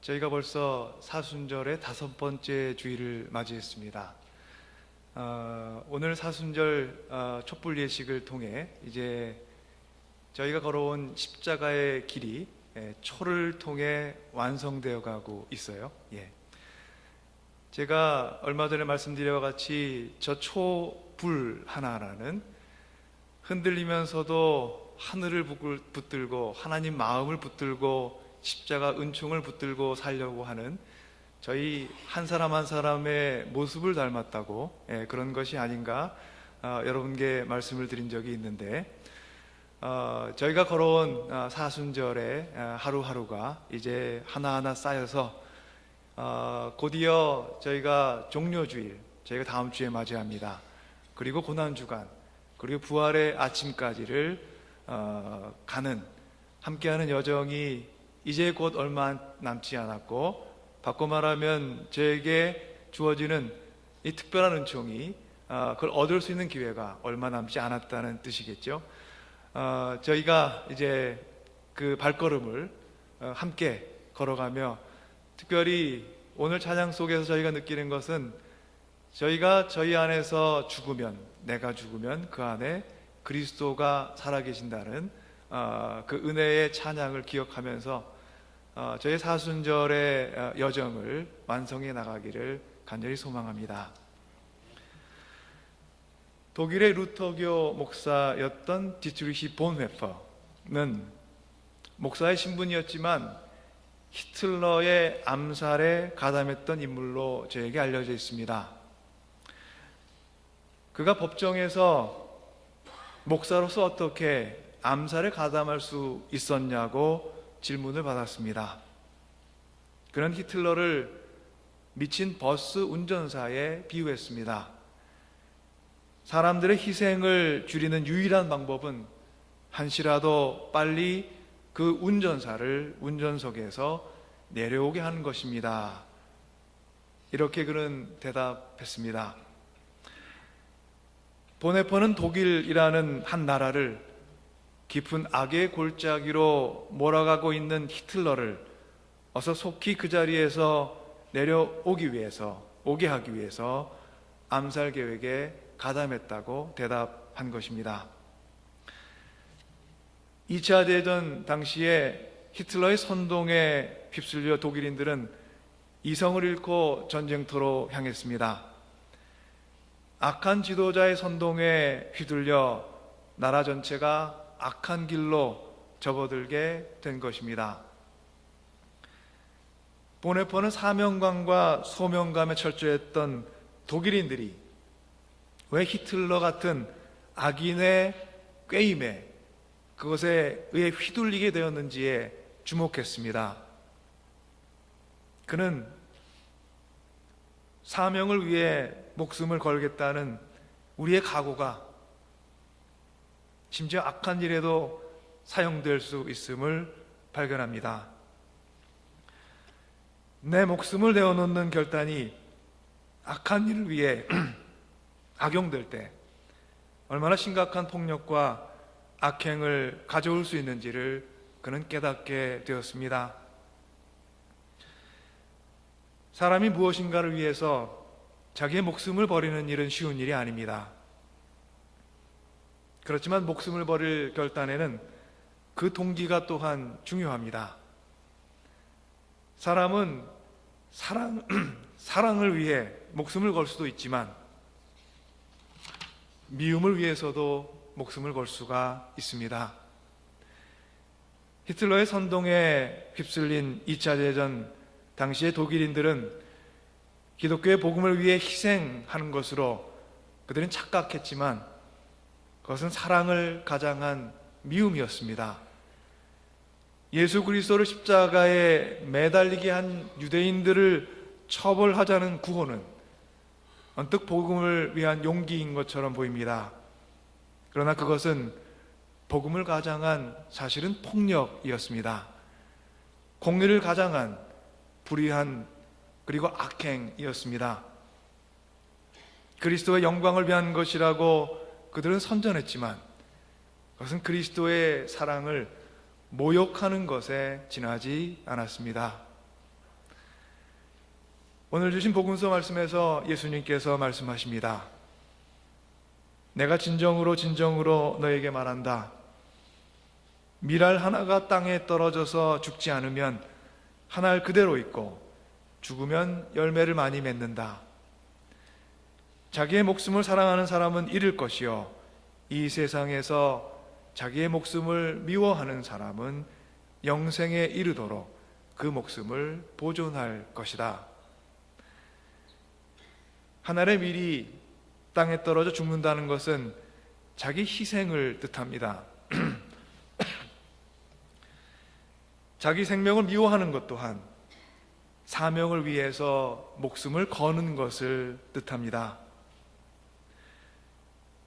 저희가 벌써 사순절의 5번째 주일을 맞이했습니다. 오늘 사순절 촛불 예식을 통해 이제 저희가 걸어온 십자가의 길이 초를 통해 완성되어 가고 있어요. 제가 얼마 전에 말씀드린 것 같이 저 촛불 하나하나는 흔들리면서도 하늘을 붙들고 하나님 마음을 붙들고 십자가 은총을 붙들고 살려고 하는 저희 한 사람 한 사람의 모습을 닮았다고 그런 것이 아닌가 여러분께 말씀을 드린 적이 있는데, 저희가 걸어온 사순절의 하루하루가 이제 하나하나 쌓여서 곧이어 저희가 종료주일, 저희가 다음 주에 맞이합니다. 그리고 고난주간, 그리고 부활의 아침까지를 가는 함께하는 여정이 이제 곧 얼마 남지 않았고, 바꿔 말하면 저에게 주어지는 이 특별한 은총이 그걸 얻을 수 있는 기회가 얼마 남지 않았다는 뜻이겠죠. 저희가 이제 그 발걸음을 함께 걸어가며, 특별히 오늘 찬양 속에서 저희가 느끼는 것은 저희가 저희 안에서 죽으면, 내가 죽으면 그 안에 그리스도가 살아계신다는 그 은혜의 찬양을 기억하면서 저희 사순절의 여정을 완성해 나가기를 간절히 소망합니다. 독일의 루터교 목사였던 디트리히 본회퍼는 목사의 신분이었지만 히틀러의 암살에 가담했던 인물로 저에게 알려져 있습니다. 그가 법정에서 목사로서 어떻게 암살에 가담할 수 있었냐고 질문을 받았습니다. 그는 히틀러를 미친 버스 운전사에 비유했습니다. 사람들의 희생을 줄이는 유일한 방법은 한시라도 빨리 그 운전사를 운전석에서 내려오게 하는 것입니다. 이렇게 그는 대답했습니다. 본헤퍼는 독일이라는 한 나라를 깊은 악의 골짜기로 몰아가고 있는 히틀러를 어서 속히 그 자리에서 오게 하기 위해서 암살 계획에 가담했다고 대답한 것입니다. 2차 대전 당시에 히틀러의 선동에 휩쓸려 독일인들은 이성을 잃고 전쟁터로 향했습니다. 악한 지도자의 선동에 휘둘려 나라 전체가 악한 길로 접어들게 된 것입니다. 본헤퍼는 사명감과 소명감에 철저했던 독일인들이 왜 히틀러 같은 악인의 꾀임에, 그것에 의해 휘둘리게 되었는지에 주목했습니다. 그는 사명을 위해 목숨을 걸겠다는 우리의 각오가 심지어 악한 일에도 사용될 수 있음을 발견합니다. 내 목숨을 내어놓는 결단이 악한 일을 위해 악용될 때 얼마나 심각한 폭력과 악행을 가져올 수 있는지를 그는 깨닫게 되었습니다. 사람이 무엇인가를 위해서 자기의 목숨을 버리는 일은 쉬운 일이 아닙니다. 그렇지만 목숨을 버릴 결단에는 그 동기가 또한 중요합니다. 사람은 사랑을 위해 목숨을 걸 수도 있지만 미움을 위해서도 목숨을 걸 수가 있습니다. 히틀러의 선동에 휩쓸린 2차 대전 당시의 독일인들은 기독교의 복음을 위해 희생하는 것으로 그들은 착각했지만 그것은 사랑을 가장한 미움이었습니다. 예수 그리스도를 십자가에 매달리게 한 유대인들을 처벌하자는 구호는 언뜻 복음을 위한 용기인 것처럼 보입니다. 그러나 그것은 복음을 가장한 사실은 폭력이었습니다. 공의를 가장한 불의한 그리고 악행이었습니다. 그리스도의 영광을 위한 것이라고 그들은 선전했지만 그것은 그리스도의 사랑을 모욕하는 것에 지나지 않았습니다. 오늘 주신 복음서 말씀에서 예수님께서 말씀하십니다. 내가 진정으로 너에게 말한다. 밀알 하나가 땅에 떨어져서 죽지 않으면 한 알 그대로 있고 죽으면 열매를 많이 맺는다. 자기의 목숨을 사랑하는 사람은 잃을 것이요 이 세상에서 자기의 목숨을 미워하는 사람은 영생에 이르도록 그 목숨을 보존할 것이다. 한 알의 밀이 땅에 떨어져 죽는다는 것은 자기 희생을 뜻합니다. 자기 생명을 미워하는 것 또한 사명을 위해서 목숨을 거는 것을 뜻합니다.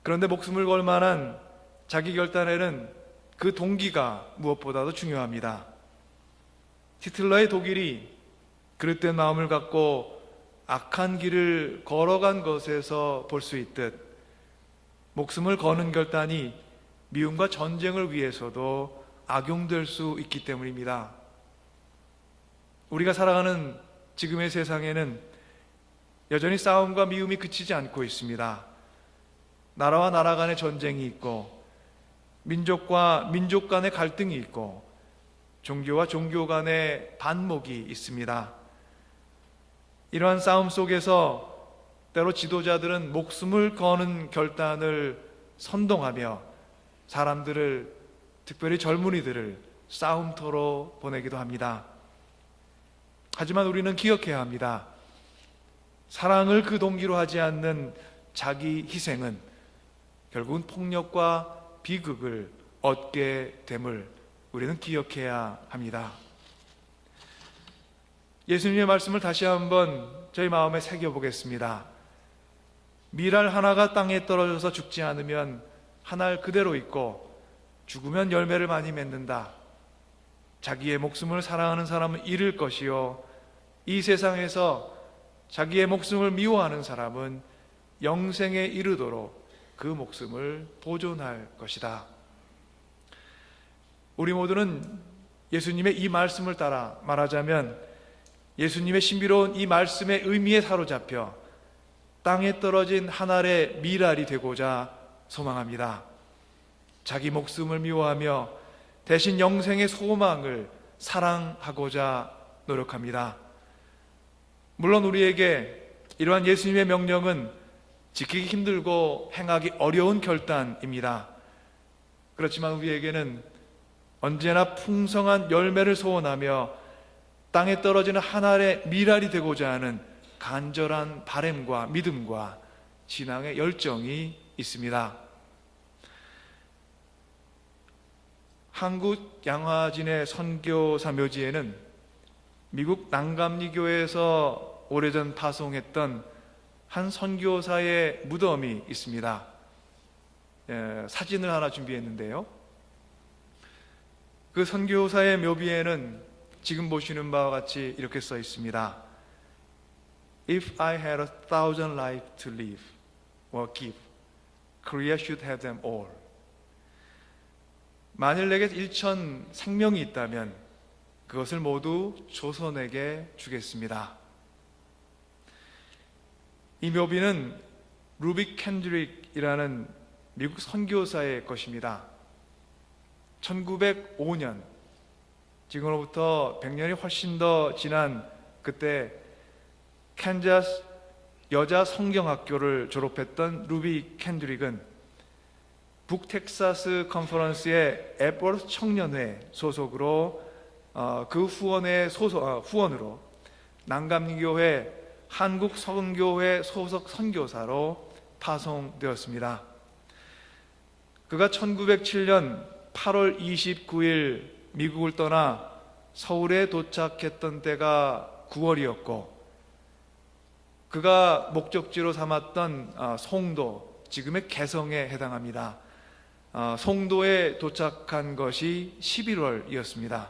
그런데 목숨을 걸 만한 자기 결단에는 그 동기가 무엇보다도 중요합니다. 히틀러의 독일이 그릇된 마음을 갖고 악한 길을 걸어간 것에서 볼 수 있듯 목숨을 거는 결단이 미움과 전쟁을 위해서도 악용될 수 있기 때문입니다. 우리가 살아가는 지금의 세상에는 여전히 싸움과 미움이 그치지 않고 있습니다. 나라와 나라 간의 전쟁이 있고 민족과 민족 간의 갈등이 있고 종교와 종교 간의 반목이 있습니다. 이러한 싸움 속에서 때로 지도자들은 목숨을 거는 결단을 선동하며 사람들을, 특별히 젊은이들을 싸움터로 보내기도 합니다. 하지만 우리는 기억해야 합니다. 사랑을 그 동기로 하지 않는 자기 희생은 결국은 폭력과 비극을 얻게 됨을 우리는 기억해야 합니다. 예수님의 말씀을 다시 한번 저희 마음에 새겨보겠습니다. 밀알 하나가 땅에 떨어져서 죽지 않으면 한 알 그대로 있고 죽으면 열매를 많이 맺는다. 자기의 목숨을 사랑하는 사람은 잃을 것이요 이 세상에서 자기의 목숨을 미워하는 사람은 영생에 이르도록 그 목숨을 보존할 것이다. 우리 모두는 예수님의 이 말씀을 따라 말하자면 예수님의 신비로운 이 말씀의 의미에 사로잡혀 땅에 떨어진 한 알의 밀알이 되고자 소망합니다. 자기 목숨을 미워하며 대신 영생의 소망을 사랑하고자 노력합니다. 물론 우리에게 이러한 예수님의 명령은 지키기 힘들고 행하기 어려운 결단입니다. 그렇지만 우리에게는 언제나 풍성한 열매를 소원하며 땅에 떨어지는 한 알의 밀알이 되고자 하는 간절한 바람과 믿음과 신앙의 열정이 있습니다. 한국 양화진의 선교사 묘지에는 미국 난감리교회에서 오래전 파송했던 한 선교사의 무덤이 있습니다. 사진을 하나 준비했는데요. 그 선교사의 묘비에는 지금 보시는 바와 같이 이렇게 써 있습니다. If I had 1,000 lives to live or give, Korea should have them all. 만일 내게 1,000 생명이 있다면 그것을 모두 조선에게 주겠습니다. 이 묘비는 루비 캔드릭이라는 미국 선교사의 것입니다. 1905년, 지금으로부터 100년이 훨씬 더 지난 그때 캔자스 여자 성경학교를 졸업했던 루비 캔드릭은 북텍사스 컨퍼런스의 에버스 청년회 소속으로 그 후원으로 난감교회 한국 선교회 소속 선교사로 파송되었습니다. 그가 1907년 8월 29일 미국을 떠나 서울에 도착했던 때가 9월이었고 그가 목적지로 삼았던 송도, 지금의 개성에 해당합니다. 송도에 도착한 것이 11월이었습니다.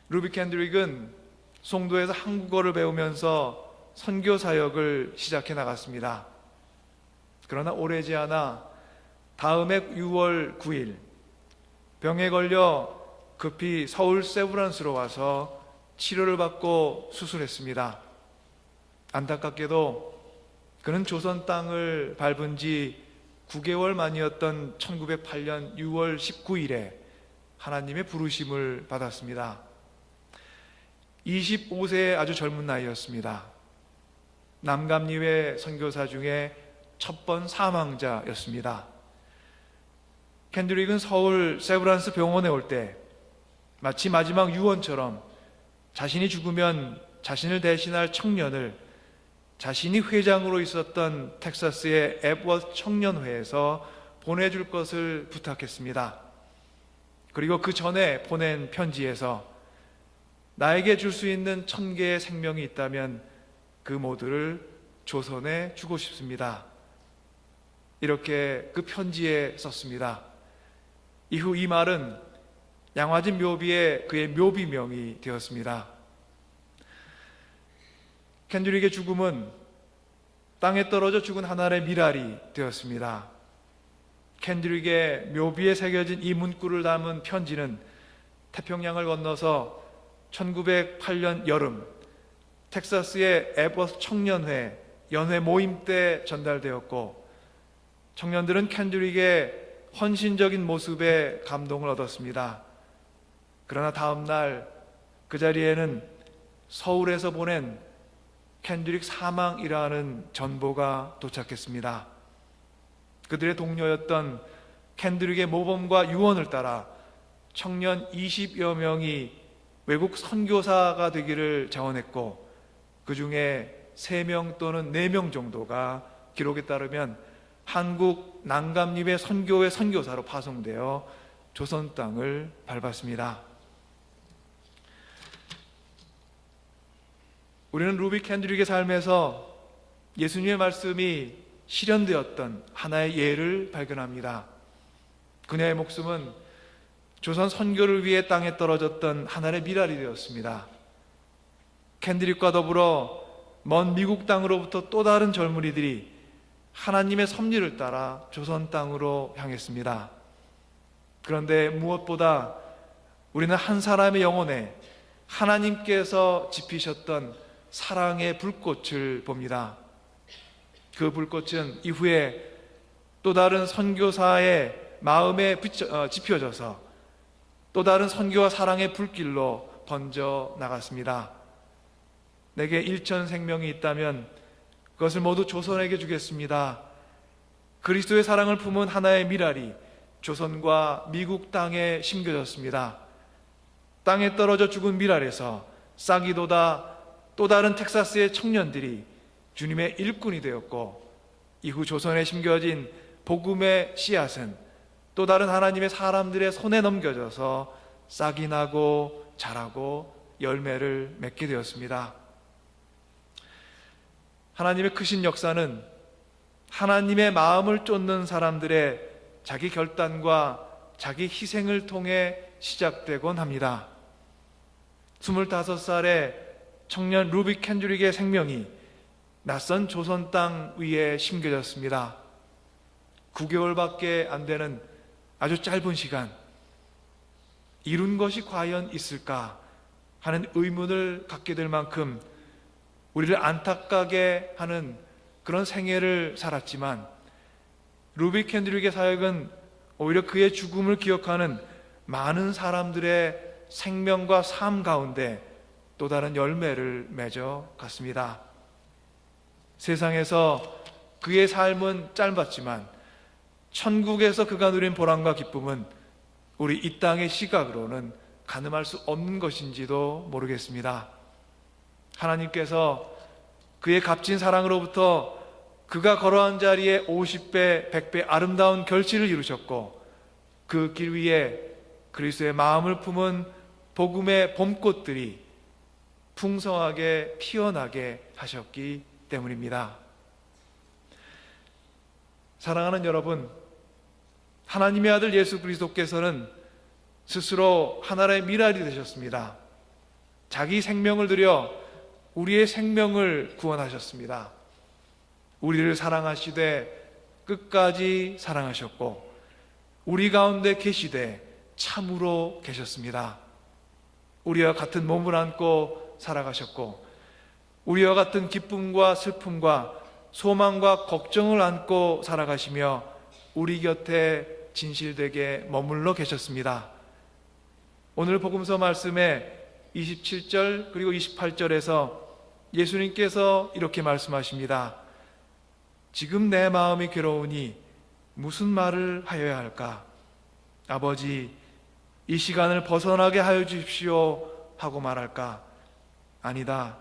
루비 캔드릭은 송도에서 한국어를 배우면서 선교 사역을 시작해 나갔습니다. 그러나 오래지 않아 다음해 6월 9일 병에 걸려 급히 서울 세브란스로 와서 치료를 받고 수술했습니다. 안타깝게도 그는 조선 땅을 밟은 지 9개월 만이었던 1908년 6월 19일에 하나님의 부르심을 받았습니다. 25세의 아주 젊은 나이였습니다. 남감리회 선교사 중에 첫 번 사망자였습니다. 켄드릭은 서울 세브란스 병원에 올 때 마치 마지막 유언처럼 자신이 죽으면 자신을 대신할 청년을 자신이 회장으로 있었던 텍사스의 앱워스 청년회에서 보내줄 것을 부탁했습니다. 그리고 그 전에 보낸 편지에서 나에게 줄 수 있는 1000개의 생명이 있다면 그 모두를 조선에 주고 싶습니다. 이렇게 그 편지에 썼습니다. 이후 이 말은 양화진 묘비에 그의 묘비명이 되었습니다. 켄드릭의 죽음은 땅에 떨어져 죽은 하나의 미랄이 되었습니다. 켄드릭의 묘비에 새겨진 이 문구를 담은 편지는 태평양을 건너서 1908년 여름 텍사스의 에버스 청년회 연회 모임 때 전달되었고, 청년들은 켄드릭의 헌신적인 모습에 감동을 얻었습니다. 그러나 다음 날 그 자리에는 서울에서 보낸 켄드릭 사망이라는 전보가 도착했습니다. 그들의 동료였던 켄드릭의 모범과 유언을 따라 청년 20여 명이 외국 선교사가 되기를 자원했고, 그 중에 3명 또는 4명 정도가 기록에 따르면 한국 난감립의 선교회 선교사로 파송되어 조선 땅을 밟았습니다. 우리는 루비 켄드릭의 삶에서 예수님의 말씀이 실현되었던 하나의 예를 발견합니다. 그녀의 목숨은 조선 선교를 위해 땅에 떨어졌던 하나의 미랄이 되었습니다. 켄드릭과 더불어 먼 미국 땅으로부터 또 다른 젊은이들이 하나님의 섭리를 따라 조선 땅으로 향했습니다. 그런데 무엇보다 우리는 한 사람의 영혼에 하나님께서 지피셨던 사랑의 불꽃을 봅니다. 그 불꽃은 이후에 또 다른 선교사의 마음에 지펴져서 또 다른 선교와 사랑의 불길로 번져 나갔습니다. 내게 일천 생명이 있다면 그것을 모두 조선에게 주겠습니다. 그리스도의 사랑을 품은 하나의 미랄이 조선과 미국 땅에 심겨졌습니다. 땅에 떨어져 죽은 미랄에서 싹이 돋아 또 다른 텍사스의 청년들이 주님의 일꾼이 되었고, 이후 조선에 심겨진 복음의 씨앗은 또 다른 하나님의 사람들의 손에 넘겨져서 싹이 나고 자라고 열매를 맺게 되었습니다. 하나님의 크신 역사는 하나님의 마음을 쫓는 사람들의 자기 결단과 자기 희생을 통해 시작되곤 합니다. 25살의 청년 루비 켄드릭의 생명이 낯선 조선 땅 위에 심겨졌습니다. 9개월밖에 안 되는 아주 짧은 시간, 이룬 것이 과연 있을까 하는 의문을 갖게 될 만큼 우리를 안타깝게 하는 그런 생애를 살았지만, 루비 켄드릭의 사역은 오히려 그의 죽음을 기억하는 많은 사람들의 생명과 삶 가운데 또 다른 열매를 맺어 갔습니다. 세상에서 그의 삶은 짧았지만 천국에서 그가 누린 보람과 기쁨은 우리 이 땅의 시각으로는 가늠할 수 없는 것인지도 모르겠습니다. 하나님께서 그의 값진 사랑으로부터 그가 걸어간 자리에 50배, 100배 아름다운 결실을 이루셨고, 그 길 위에 그리스도의 마음을 품은 복음의 봄꽃들이 풍성하게 피어나게 하셨기 때문입니다. 사랑하는 여러분, 하나님의 아들 예수 그리스도께서는 스스로 하나의 미랄이 되셨습니다. 자기 생명을 들여 우리의 생명을 구원하셨습니다. 우리를 사랑하시되 끝까지 사랑하셨고, 우리 가운데 계시되 참으로 계셨습니다. 우리와 같은 몸을 안고 살아가셨고, 우리와 같은 기쁨과 슬픔과 소망과 걱정을 안고 살아가시며 우리 곁에 진실되게 머물러 계셨습니다. 오늘 복음서 말씀에 27절 그리고 28절에서 예수님께서 이렇게 말씀하십니다. 지금 내 마음이 괴로우니 무슨 말을 하여야 할까? 아버지, 이 시간을 벗어나게 하여 주십시오 하고 말할까? 아니다.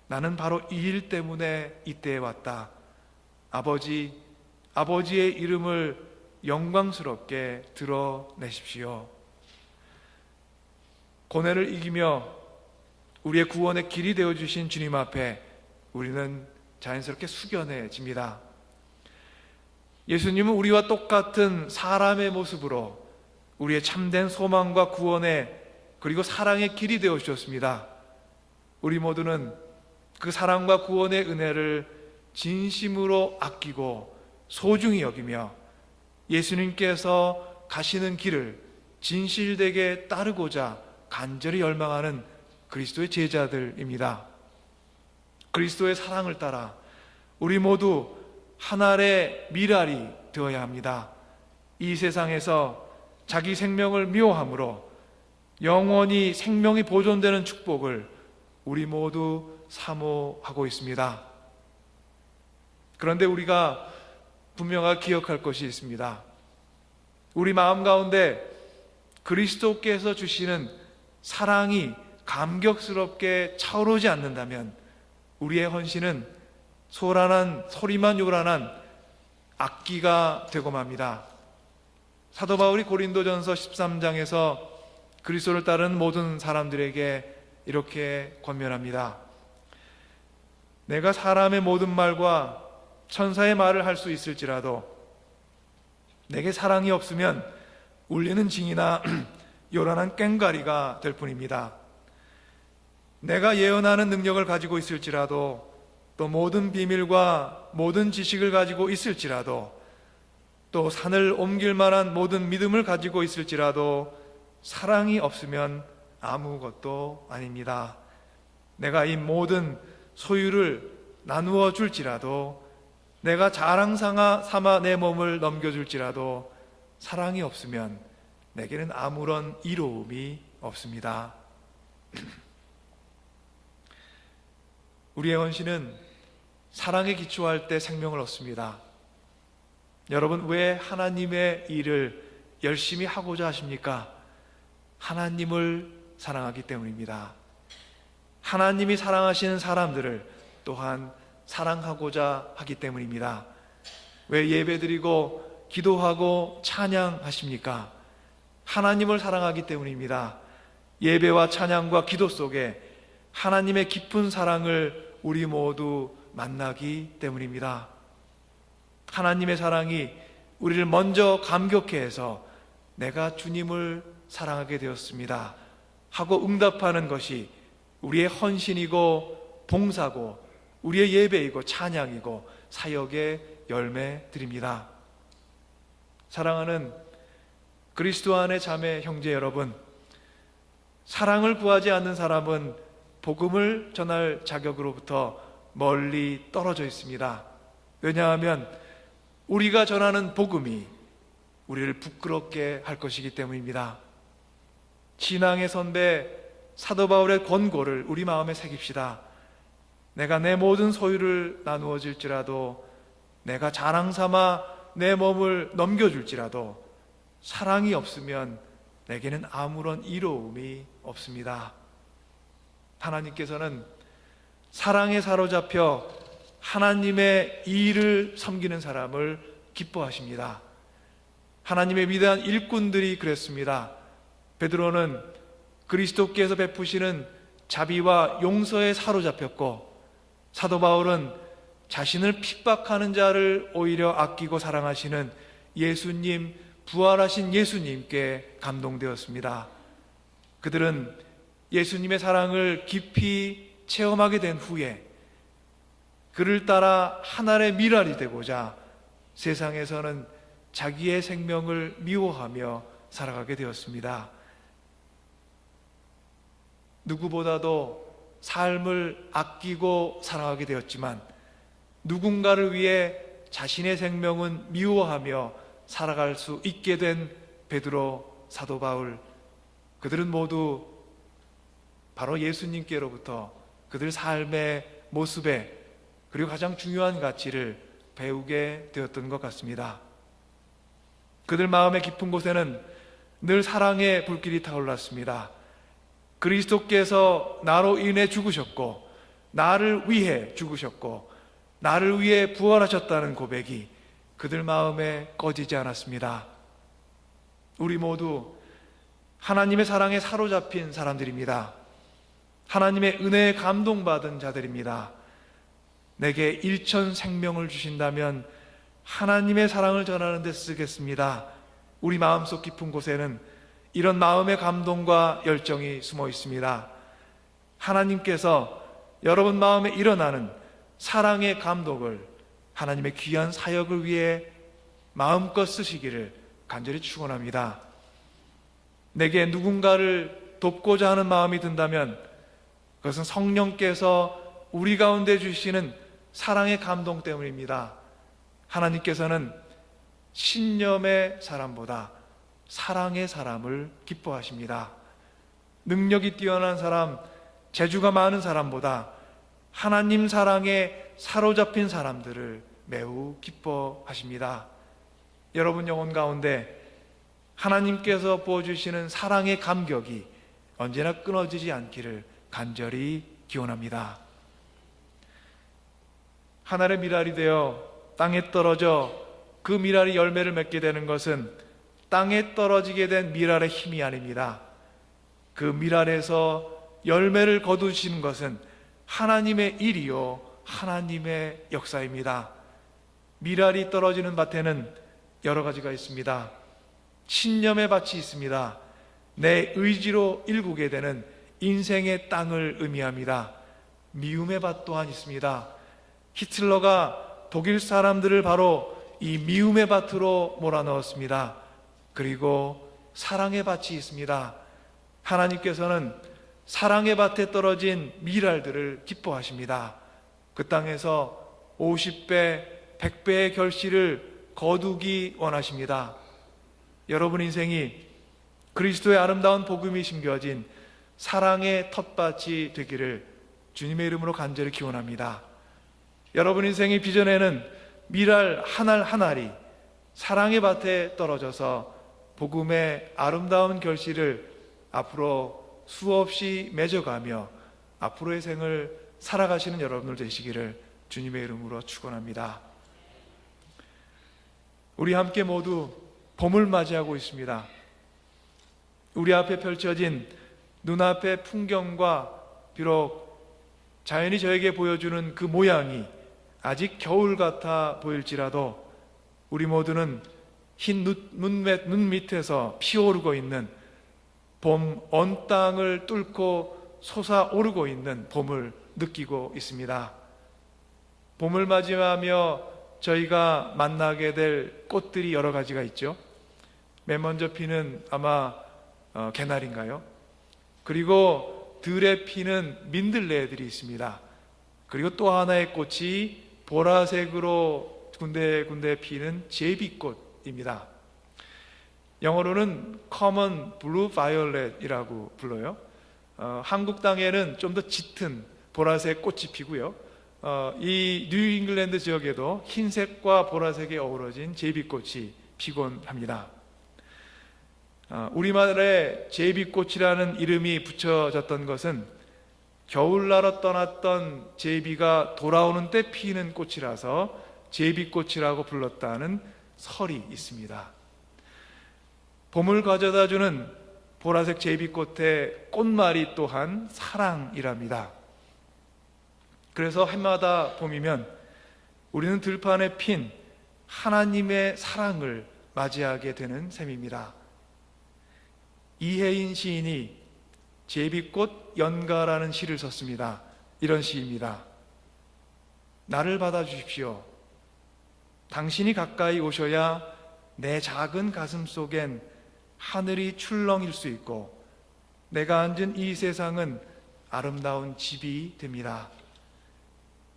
나는 바로 이 일 때문에 이때에 왔다. 아버지, 아버지의 이름을 영광스럽게 드러내십시오. 고뇌를 이기며 우리의 구원의 길이 되어주신 주님 앞에 우리는 자연스럽게 숙연해집니다. 예수님은 우리와 똑같은 사람의 모습으로 우리의 참된 소망과 구원의 그리고 사랑의 길이 되어 주셨습니다. 우리 모두는 그 사랑과 구원의 은혜를 진심으로 아끼고 소중히 여기며 예수님께서 가시는 길을 진실되게 따르고자 간절히 열망하는 그리스도의 제자들입니다. 그리스도의 사랑을 따라 우리 모두 하나의 미랄이 되어야 합니다. 이 세상에서 자기 생명을 미워함으로 영원히 생명이 보존되는 축복을 우리 모두 사모하고 있습니다. 그런데 우리가 분명하게 기억할 것이 있습니다. 우리 마음 가운데 그리스도께서 주시는 사랑이 감격스럽게 차오르지 않는다면 우리의 헌신은 소리만 요란한 악기가 되고 맙니다. 사도 바울이 고린도전서 13장에서 그리스도를 따르는 모든 사람들에게 이렇게 권면합니다. 내가 사람의 모든 말과 천사의 말을 할 수 있을지라도 내게 사랑이 없으면 울리는 징이나 요란한 꽹과리가 될 뿐입니다. 내가 예언하는 능력을 가지고 있을지라도 또 모든 비밀과 모든 지식을 가지고 있을지라도 또 산을 옮길 만한 모든 믿음을 가지고 있을지라도 사랑이 없으면 아무것도 아닙니다. 내가 이 모든 소유를 나누어 줄지라도 내가 자랑 삼아 내 몸을 넘겨줄지라도 사랑이 없으면 내게는 아무런 이로움이 없습니다. 우리의 헌신은 사랑에 기초할 때 생명을 얻습니다. 여러분, 왜 하나님의 일을 열심히 하고자 하십니까? 하나님을 사랑하기 때문입니다. 하나님이 사랑하시는 사람들을 또한 사랑하고자 하기 때문입니다. 왜 예배드리고 기도하고 찬양하십니까? 하나님을 사랑하기 때문입니다. 예배와 찬양과 기도 속에 하나님의 깊은 사랑을 우리 모두 만나기 때문입니다. 하나님의 사랑이 우리를 먼저 감격해 해서 내가 주님을 사랑하게 되었습니다 하고 응답하는 것이 우리의 헌신이고 봉사고 우리의 예배이고 찬양이고 사역의 열매들입니다. 사랑하는 그리스도 안의 자매 형제 여러분, 사랑을 구하지 않는 사람은 복음을 전할 자격으로부터 멀리 떨어져 있습니다. 왜냐하면 우리가 전하는 복음이 우리를 부끄럽게 할 것이기 때문입니다. 신앙의 선배 사도 바울의 권고를 우리 마음에 새깁시다. 내가 내 모든 소유를 나누어 줄지라도 내가 자랑 삼아 내 몸을 넘겨줄지라도 사랑이 없으면 내게는 아무런 이로움이 없습니다. 하나님께서는 사랑에 사로잡혀 하나님의 일을 섬기는 사람을 기뻐하십니다. 하나님의 위대한 일꾼들이 그랬습니다. 베드로는 그리스도께서 베푸시는 자비와 용서에 사로잡혔고, 사도 바울은 자신을 핍박하는 자를 오히려 아끼고 사랑하시는 예수님, 부활하신 예수님께 감동되었습니다. 그들은 예수님의 사랑을 깊이 체험하게 된 후에 그를 따라 하나의 미랄이 되고자 세상에서는 자기의 생명을 미워하며 살아가게 되었습니다. 누구보다도 삶을 아끼고 살아가게 되었지만 누군가를 위해 자신의 생명은 미워하며 살아갈 수 있게 된 베드로, 사도 바울, 그들은 모두 바로 예수님께로부터 그들 삶의 모습에 그리고 가장 중요한 가치를 배우게 되었던 것 같습니다. 그들 마음의 깊은 곳에는 늘 사랑의 불길이 타올랐습니다. 그리스도께서 나로 인해 죽으셨고 나를 위해 죽으셨고 나를 위해 부활하셨다는 고백이 그들 마음에 꺼지지 않았습니다. 우리 모두 하나님의 사랑에 사로잡힌 사람들입니다. 하나님의 은혜에 감동받은 자들입니다. 내게 일천 생명을 주신다면 하나님의 사랑을 전하는 데 쓰겠습니다. 우리 마음속 깊은 곳에는 이런 마음의 감동과 열정이 숨어 있습니다. 하나님께서 여러분 마음에 일어나는 사랑의 감동을 하나님의 귀한 사역을 위해 마음껏 쓰시기를 간절히 축원합니다. 내게 누군가를 돕고자 하는 마음이 든다면 그것은 성령께서 우리 가운데 주시는 사랑의 감동 때문입니다. 하나님께서는 신념의 사람보다 사랑의 사람을 기뻐하십니다. 능력이 뛰어난 사람, 재주가 많은 사람보다 하나님 사랑에 사로잡힌 사람들을 매우 기뻐하십니다. 여러분 영혼 가운데 하나님께서 부어주시는 사랑의 감격이 언제나 끊어지지 않기를 간절히 기원합니다. 하늘의 미랄이 되어 땅에 떨어져 그 미랄이 열매를 맺게 되는 것은 땅에 떨어지게 된 미랄의 힘이 아닙니다. 그 미랄에서 열매를 거두시는 것은 하나님의 일이요 하나님의 역사입니다. 미랄이 떨어지는 밭에는 여러 가지가 있습니다. 신념의 밭이 있습니다. 내 의지로 일구게 되는 인생의 땅을 의미합니다. 미움의 밭 또한 있습니다. 히틀러가 독일 사람들을 바로 이 미움의 밭으로 몰아넣었습니다. 그리고 사랑의 밭이 있습니다. 하나님께서는 사랑의 밭에 떨어진 미랄들을 기뻐하십니다. 그 땅에서 50배, 100배의 결실을 거두기 원하십니다. 여러분 인생이 그리스도의 아름다운 복음이 심겨진 사랑의 텃밭이 되기를 주님의 이름으로 간절히 기원합니다. 여러분 인생의 비전에는 미랄 한 알 한 알이 사랑의 밭에 떨어져서 복음의 아름다운 결실을 앞으로 수없이 맺어가며 앞으로의 생을 살아가시는 여러분들 되시기를 주님의 이름으로 축원합니다. 우리 함께 모두 봄을 맞이하고 있습니다. 우리 앞에 펼쳐진 눈앞의 풍경과 비록 자연이 저에게 보여주는 그 모양이 아직 겨울 같아 보일지라도 우리 모두는 흰 눈 밑에서 피어오르고 있는 봄 언 땅을 뚫고 솟아오르고 있는 봄을 느끼고 있습니다. 봄을 맞이하며 저희가 만나게 될 꽃들이 여러 가지가 있죠. 맨 먼저 피는 아마 개나리인가요? 그리고 들에 피는 민들레들이 있습니다. 그리고 또 하나의 꽃이 보라색으로 군데군데 피는 제비꽃입니다. 영어로는 Common Blue Violet이라고 불러요. 한국 땅에는 좀 더 짙은 보라색 꽃이 피고요. 이 뉴잉글랜드 지역에도 흰색과 보라색이 어우러진 제비꽃이 피곤 합니다. 우리말에 제비꽃이라는 이름이 붙여졌던 것은 겨울나라 떠났던 제비가 돌아오는 때 피는 꽃이라서 제비꽃이라고 불렀다는 설이 있습니다. 봄을 가져다주는 보라색 제비꽃의 꽃말이 또한 사랑이랍니다. 그래서 해마다 봄이면 우리는 들판에 핀 하나님의 사랑을 맞이하게 되는 셈입니다. 이혜인 시인이 제비꽃 연가라는 시를 썼습니다. 이런 시입니다. 나를 받아주십시오. 당신이 가까이 오셔야 내 작은 가슴 속엔 하늘이 출렁일 수 있고 내가 앉은 이 세상은 아름다운 집이 됩니다.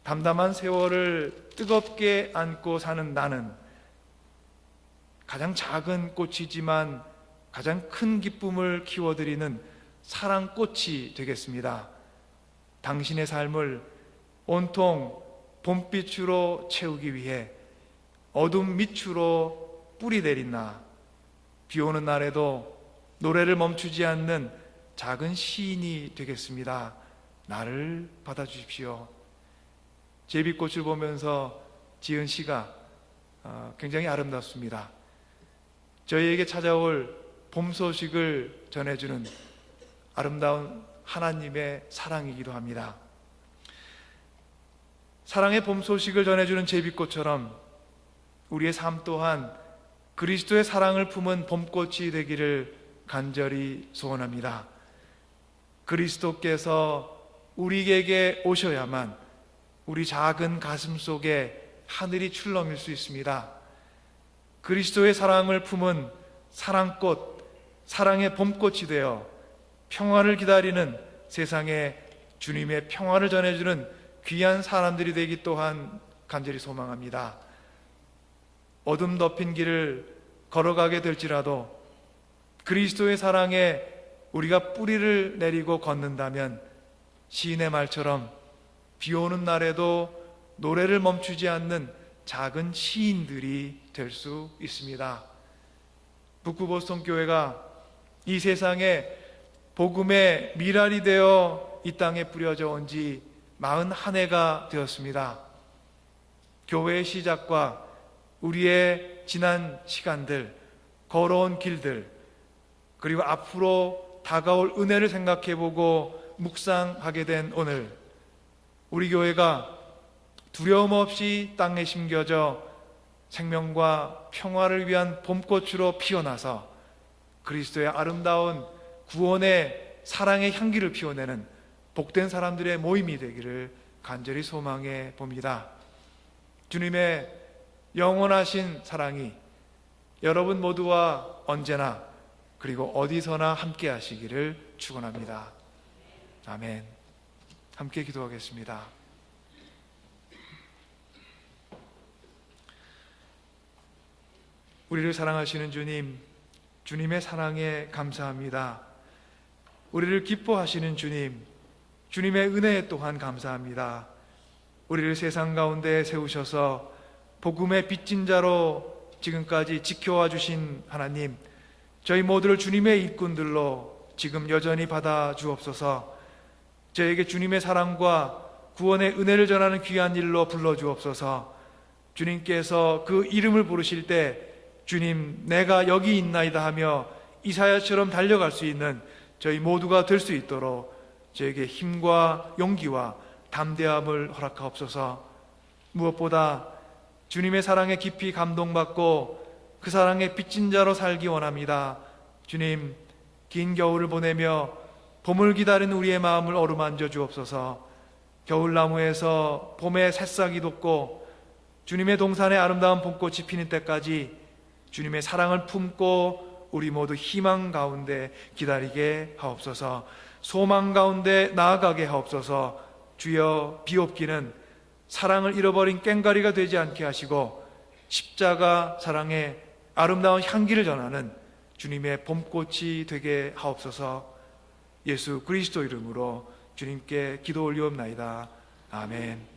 담담한 세월을 뜨겁게 안고 사는 나는 가장 작은 꽃이지만 가장 큰 기쁨을 키워드리는 사랑꽃이 되겠습니다. 당신의 삶을 온통 봄빛으로 채우기 위해 어둠 밑으로 뿌리 내린 나, 비 오는 날에도 노래를 멈추지 않는 작은 시인이 되겠습니다. 나를 받아주십시오. 제비꽃을 보면서 지은 시가 굉장히 아름답습니다. 저희에게 찾아올 봄 소식을 전해주는 아름다운 하나님의 사랑이기도 합니다. 사랑의 봄 소식을 전해주는 제비꽃처럼 우리의 삶 또한 그리스도의 사랑을 품은 봄꽃이 되기를 간절히 소원합니다. 그리스도께서 우리에게 오셔야만 우리 작은 가슴 속에 하늘이 출렁일 수 있습니다. 그리스도의 사랑을 품은 사랑꽃, 사랑의 봄꽃이 되어 평화를 기다리는 세상에 주님의 평화를 전해주는 귀한 사람들이 되기 또한 간절히 소망합니다. 어둠 덮인 길을 걸어가게 될지라도 그리스도의 사랑에 우리가 뿌리를 내리고 걷는다면 시인의 말처럼 비 오는 날에도 노래를 멈추지 않는 작은 시인들이 될 수 있습니다. 북구보성교회가 이 세상에 복음의 미랄이 되어 이 땅에 뿌려져 온 지 41해가 되었습니다. 교회의 시작과 우리의 지난 시간들, 걸어온 길들, 그리고 앞으로 다가올 은혜를 생각해보고 묵상하게 된 오늘, 우리 교회가 두려움 없이 땅에 심겨져 생명과 평화를 위한 봄꽃으로 피어나서 그리스도의 아름다운 구원의 사랑의 향기를 피워내는 복된 사람들의 모임이 되기를 간절히 소망해 봅니다. 주님의 영원하신 사랑이 여러분 모두와 언제나 그리고 어디서나 함께 하시기를 축원합니다. 아멘. 함께 기도하겠습니다. 우리를 사랑하시는 주님, 주님의 사랑에 감사합니다. 우리를 기뻐하시는 주님, 주님의 은혜에 또한 감사합니다. 우리를 세상 가운데 세우셔서 복음의 빚진 자로 지금까지 지켜와 주신 하나님, 저희 모두를 주님의 일꾼들로 지금 여전히 받아 주옵소서. 저에게 주님의 사랑과 구원의 은혜를 전하는 귀한 일로 불러 주옵소서. 주님께서 그 이름을 부르실 때 주님 내가 여기 있나이다 하며 이사야처럼 달려갈 수 있는 저희 모두가 될 수 있도록 저에게 힘과 용기와 담대함을 허락하옵소서. 무엇보다 주님의 사랑에 깊이 감동받고 그 사랑의 빚진 자로 살기 원합니다. 주님, 긴 겨울을 보내며 봄을 기다리는 우리의 마음을 어루만져 주옵소서. 겨울나무에서 봄의 새싹이 돋고 주님의 동산에 아름다운 봄꽃이 피는 때까지 주님의 사랑을 품고 우리 모두 희망 가운데 기다리게 하옵소서. 소망 가운데 나아가게 하옵소서. 주여, 비옵기는 사랑을 잃어버린 꽹과리가 되지 않게 하시고 십자가 사랑의 아름다운 향기를 전하는 주님의 봄꽃이 되게 하옵소서. 예수 그리스도 이름으로 주님께 기도 올리옵나이다. 아멘.